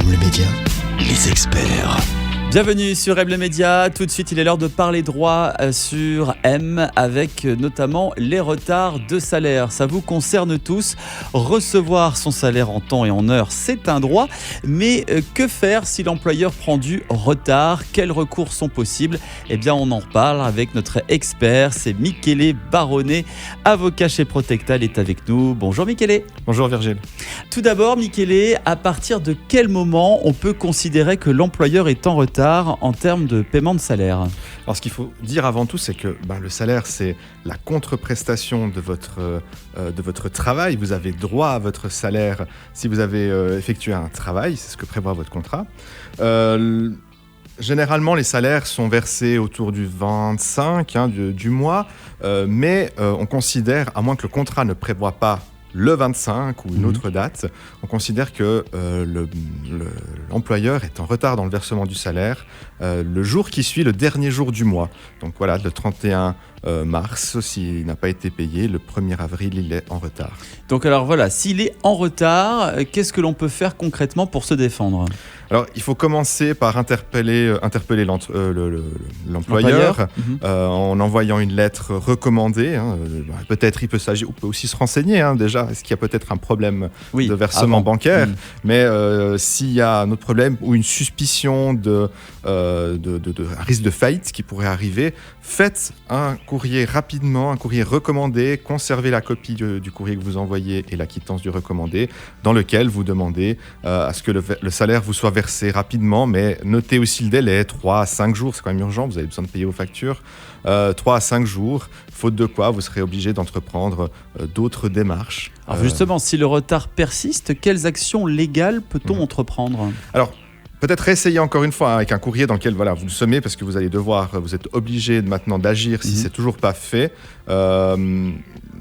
le média, les experts. Bienvenue sur M le Média. Tout de suite, il est l'heure de parler droit sur M avec notamment les retards de salaire. Ça vous concerne tous. Recevoir son salaire en temps et en heure, c'est un droit. Mais que faire si l'employeur prend du retard ? Quels recours sont possibles ? Eh bien, on en reparle avec notre expert. C'est Michele Baronnet, avocat chez Protectal, est avec nous. Bonjour Michele. Bonjour Virgile. Tout d'abord, Michele, à partir de quel moment on peut considérer que l'employeur est en retard en termes de paiement de salaire ? Alors ce qu'il faut dire avant tout, c'est que le salaire, c'est la contreprestation de votre travail. Vous avez droit à votre salaire si vous avez effectué un travail, c'est ce que prévoit votre contrat. Généralement, les salaires sont versés autour du 25 du mois, mais on considère, à moins que le contrat ne prévoie pas le 25 ou une autre date, on considère que l'employeur est en retard dans le versement du salaire le jour qui suit le dernier jour du mois. Donc voilà, le 31 mars, s'il n'a pas été payé, le 1er avril, il est en retard. Donc alors voilà, s'il est en retard, qu'est-ce que l'on peut faire concrètement pour se défendre ? Alors, il faut commencer par interpeller l'employeur en envoyant une lettre recommandée. Peut-être il peut aussi se renseigner déjà. Est-ce qu'il y a peut-être un problème de versement bancaire ? Mais s'il y a un autre problème ou une suspicion de un risque de faillite qui pourrait arriver, faites un courrier rapidement, un courrier recommandé, conservez la copie du courrier que vous envoyez et la quittance du recommandé, dans lequel vous demandez à ce que le salaire vous soit versé rapidement, mais notez aussi le délai, 3 à 5 jours, c'est quand même urgent, vous avez besoin de payer vos factures, 3 à 5 jours, faute de quoi vous serez obligé d'entreprendre d'autres démarches. Alors justement, si le retard persiste, quelles actions légales peut-on entreprendre ? Alors, peut-être essayer encore une fois avec un courrier dans lequel vous le semez parce que vous êtes obligé maintenant d'agir si c'est toujours pas fait.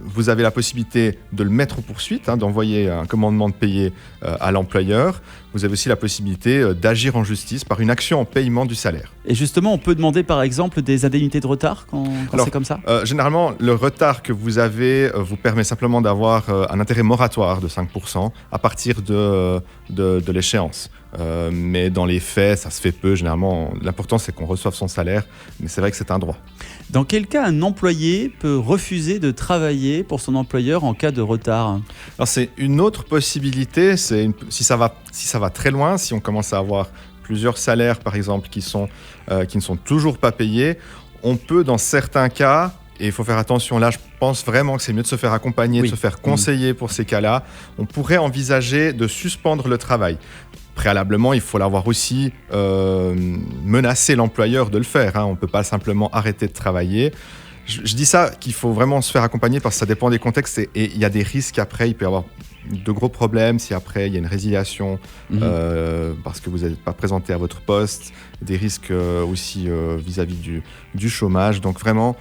Vous avez la possibilité de le mettre aux poursuites, d'envoyer un commandement de payer à l'employeur. Vous avez aussi la possibilité d'agir en justice par une action en paiement du salaire. Et justement, on peut demander par exemple des indemnités de retard quand c'est comme ça ? Généralement, le retard que vous avez vous permet simplement d'avoir un intérêt moratoire de 5% à partir de l'échéance. Mais dans les faits, ça se fait peu. Généralement, l'important, c'est qu'on reçoive son salaire. Mais c'est vrai que c'est un droit. Dans quel cas un employé peut refuser de travailler pour son employeur en cas de retard ? Alors, c'est une autre possibilité. Si ça va très loin, si on commence à avoir plusieurs salaires, par exemple, qui ne sont toujours pas payés, on peut, dans certains cas, et il faut faire attention, là je pense vraiment que c'est mieux de se faire accompagner, de se faire conseiller pour ces cas-là, on pourrait envisager de suspendre le travail. Préalablement, il faut l'avoir aussi menacé l'employeur de le faire. On ne peut pas simplement arrêter de travailler. Je dis ça qu'il faut vraiment se faire accompagner parce que ça dépend des contextes et il y a des risques après. Il peut y avoir de gros problèmes si après il y a une résiliation parce que vous n'êtes pas présenté à votre poste, des risques aussi vis-à-vis du chômage. Donc vraiment,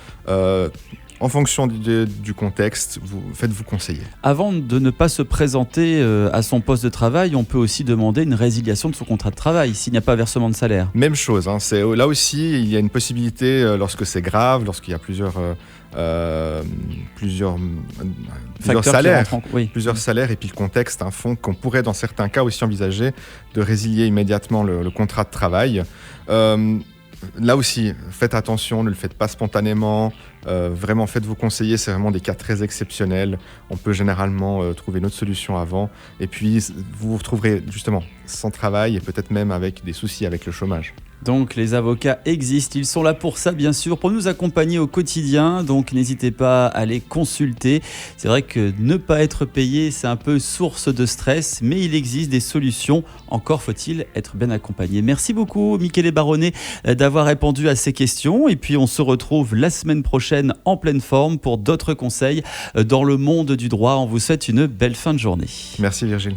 en fonction du contexte, faites-vous conseiller. Avant de ne pas se présenter à son poste de travail, on peut aussi demander une résiliation de son contrat de travail s'il n'y a pas versement de salaire. Même chose. Là aussi, il y a une possibilité lorsque c'est grave, lorsqu'il y a plusieurs salaires, plusieurs salaires et puis le contexte font qu'on pourrait dans certains cas aussi envisager de résilier immédiatement le contrat de travail. Là aussi, faites attention, ne le faites pas spontanément. Vraiment, faites-vous conseiller. C'est vraiment des cas très exceptionnels. On peut généralement trouver une autre solution avant. Et puis, vous vous retrouverez justement sans travail et peut-être même avec des soucis avec le chômage. Donc les avocats existent, ils sont là pour ça bien sûr, pour nous accompagner au quotidien, donc n'hésitez pas à les consulter. C'est vrai que ne pas être payé, c'est un peu source de stress, mais il existe des solutions, encore faut-il être bien accompagné. Merci beaucoup Michele Baronnet d'avoir répondu à ces questions et puis on se retrouve la semaine prochaine en pleine forme pour d'autres conseils dans le monde du droit. On vous souhaite une belle fin de journée. Merci Virgile.